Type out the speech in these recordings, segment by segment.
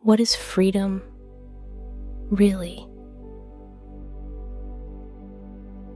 What is freedom really?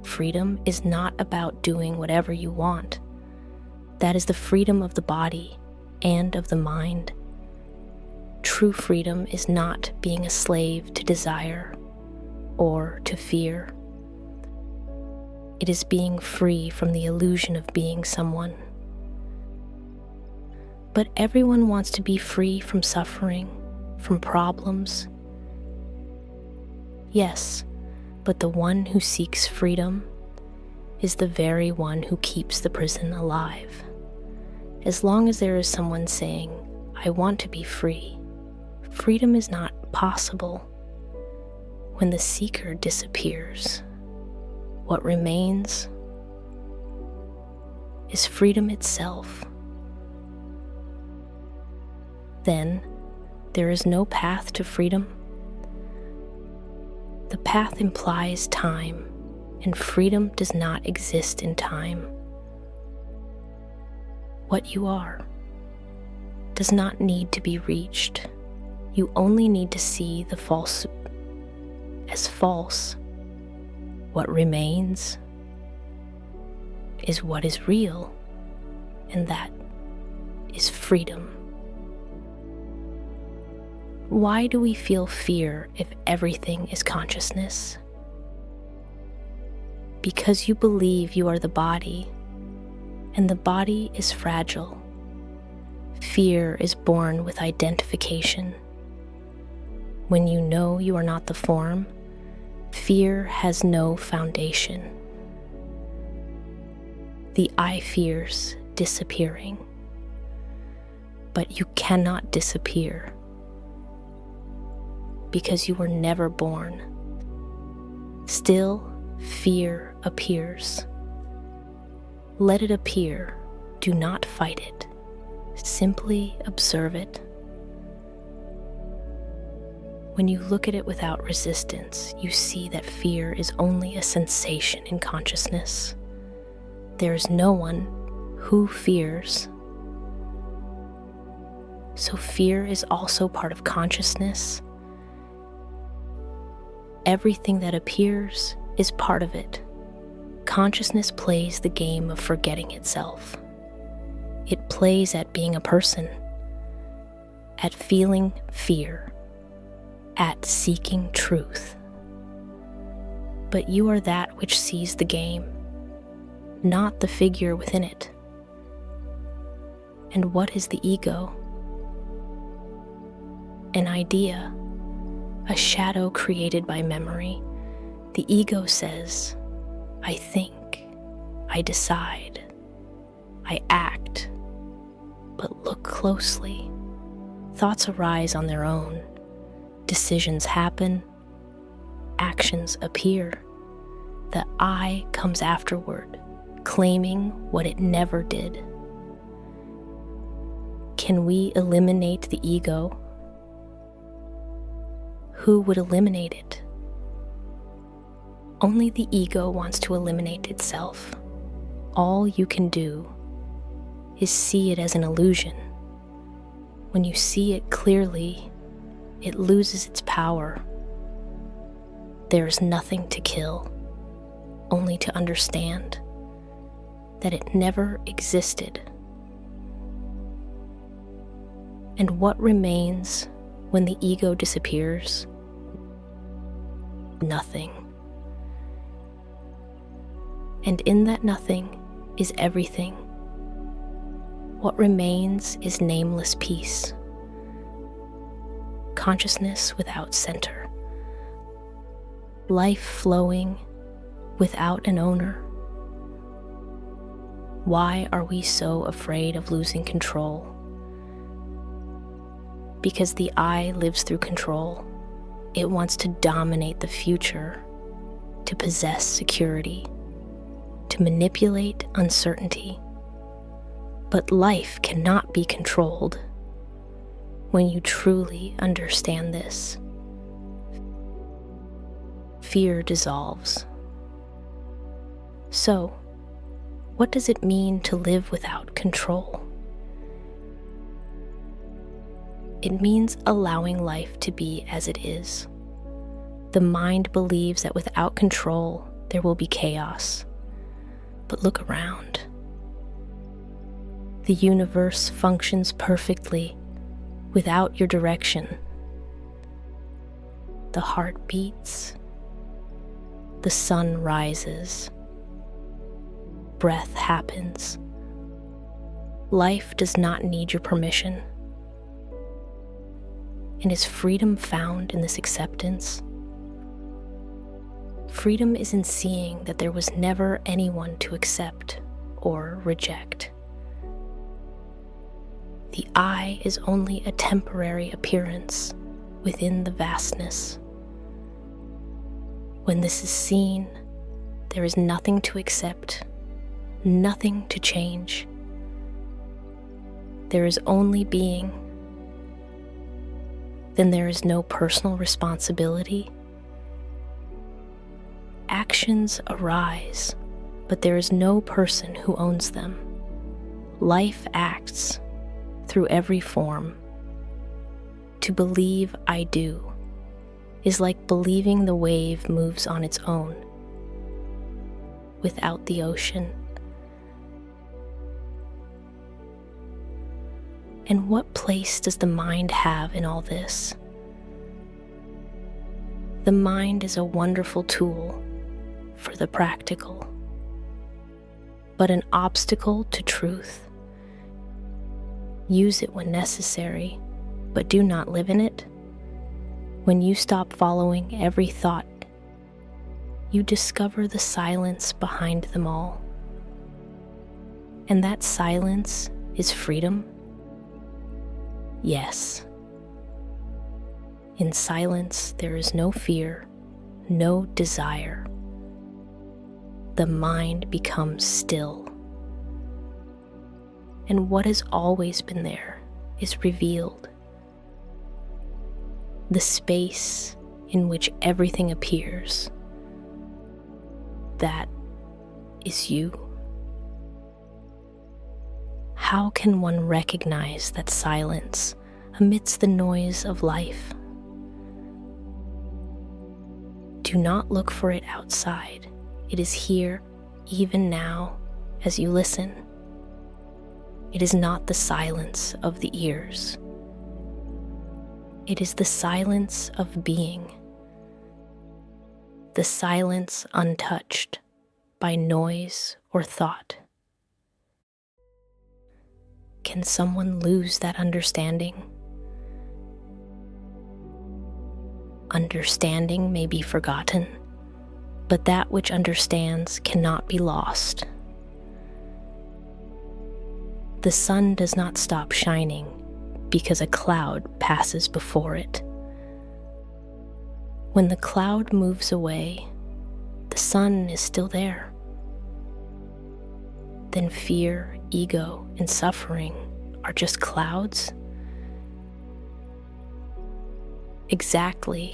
Freedom is not about doing whatever you want. That is the freedom of the body and of the mind. True freedom is not being a slave to desire or to fear. It is being free from the illusion of being someone. But everyone wants to be free from suffering, from problems. Yes, but the one who seeks freedom is the very one who keeps the prison alive. As long as there is someone saying, "I want to be free," freedom is not possible. When the seeker disappears, what remains is freedom itself. Then there is no path to freedom. The path implies time, and freedom does not exist in time. What you are does not need to be reached. You only need to see the false as false. What remains is what is real, and that is freedom. Why do we feel fear if everything is consciousness? Because you believe you are the body, and the body is fragile. Fear is born with identification. When you know you are not the form, fear has no foundation. The I fears disappearing, but you cannot disappear because you were never born. Still, fear appears. Let it appear. Do not fight it. Simply observe it. When you look at it without resistance, you see that fear is only a sensation in consciousness. There is no one who fears. So fear is also part of consciousness. Everything that appears is part of it. Consciousness plays the game of forgetting itself. It plays at being a person, at feeling fear, at seeking truth. But you are that which sees the game, not the figure within it. And what is the ego? An idea, a shadow created by memory. The ego says, I think, I decide, I act. But look closely. Thoughts arise on their own. Decisions happen. Actions appear. The I comes afterward, claiming what it never did. Can we eliminate the ego? Who would eliminate it? Only the ego wants to eliminate itself. All you can do is see it as an illusion. When you see it clearly, it loses its power. There is nothing to kill, only to understand that it never existed. And what remains when the ego disappears? Nothing. And in that nothing is everything. What remains is nameless peace. Consciousness without center. Life flowing without an owner. Why are we so afraid of losing control? Because the I lives through control. It wants to dominate the future, to possess security, to manipulate uncertainty. But life cannot be controlled. When you truly understand this, fear dissolves. So, what does it mean to live without control? It means allowing life to be as it is. The mind believes that without control, there will be chaos. But look around. The universe functions perfectly without your direction. The heart beats. The sun rises. Breath happens. Life does not need your permission. And is freedom found in this acceptance? Freedom is in seeing that there was never anyone to accept or reject. The I is only a temporary appearance within the vastness. When this is seen, there is nothing to accept, nothing to change. There is only being. Then there is no personal responsibility. Actions arise, but there is no person who owns them. Life acts through every form. To believe I do is like believing the wave moves on its own, without the ocean. And what place does the mind have in all this? The mind is a wonderful tool for the practical, but an obstacle to truth. Use it when necessary, but do not live in it. When you stop following every thought, you discover the silence behind them all. And that silence is freedom. Yes. In silence, there is no fear, no desire. The mind becomes still. And what has always been there is revealed. The space in which everything appears. That is you. How can one recognize that silence amidst the noise of life? Do not look for it outside. It is here, even now, as you listen. It is not the silence of the ears. It is the silence of being. The silence untouched by noise or thought. Can someone lose that understanding? Understanding may be forgotten, but that which understands cannot be lost. The sun does not stop shining because a cloud passes before it. When the cloud moves away, the sun is still there. Then fear, ego, and suffering are just clouds? Exactly.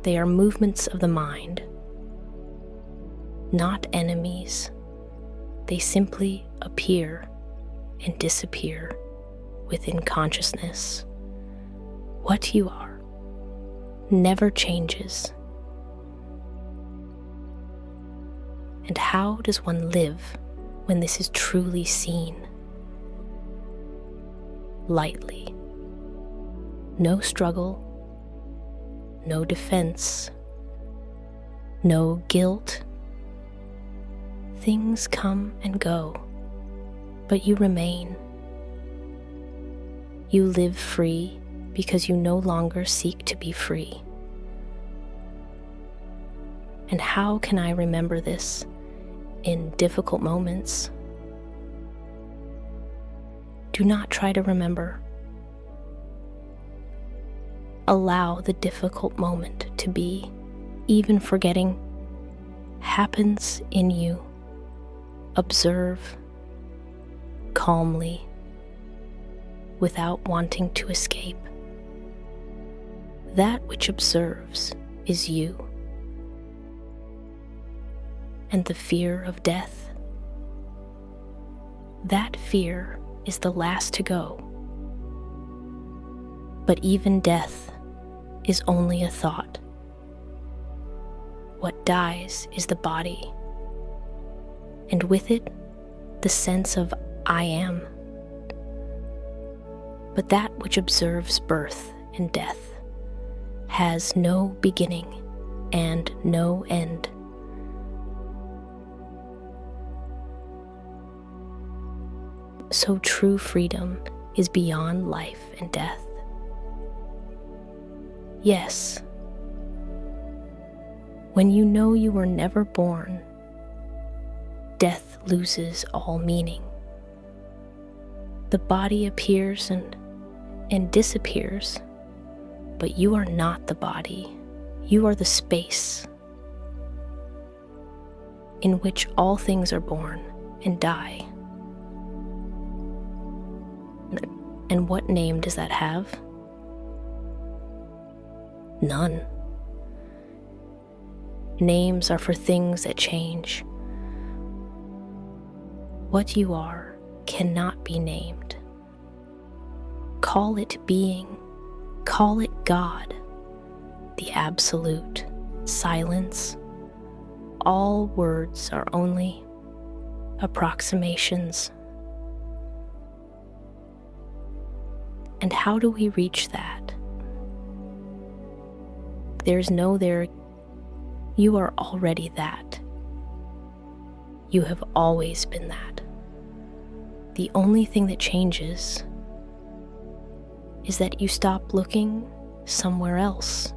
They are movements of the mind, not enemies. They simply appear and disappear within consciousness. What you are never changes. And how does one live when this is truly seen? Lightly. No struggle, no defense, no guilt. Things come and go, but you remain. You live free because you no longer seek to be free. And how can I remember this in difficult moments? Do not try to remember. Allow the difficult moment to be. Even forgetting happens in you. Observe calmly, without wanting to escape. That which observes is you. And the fear of death, that fear is the last to go. But even death is only a thought. What dies is the body, and with it, the sense of I am. But that which observes birth and death has no beginning and no end. So true freedom is beyond life and death. Yes, when you know you were never born, death loses all meaning. The body appears and disappears, but you are not the body. You are the space in which all things are born and die. And what name does that have? None. Names are for things that change. What you are cannot be named. Call it being, call it God, the absolute, silence. All words are only approximations. And how do we reach that? There's no there. You are already that. You have always been that. The only thing that changes is that you stop looking somewhere else.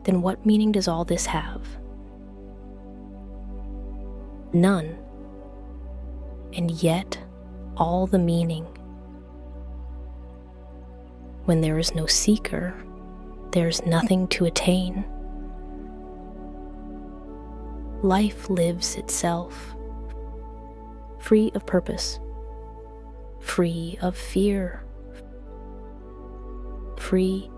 Then what meaning does all this have? None. And yet, all the meaning. When there is no seeker, there is nothing to attain. Life lives itself, free of purpose, free of fear, free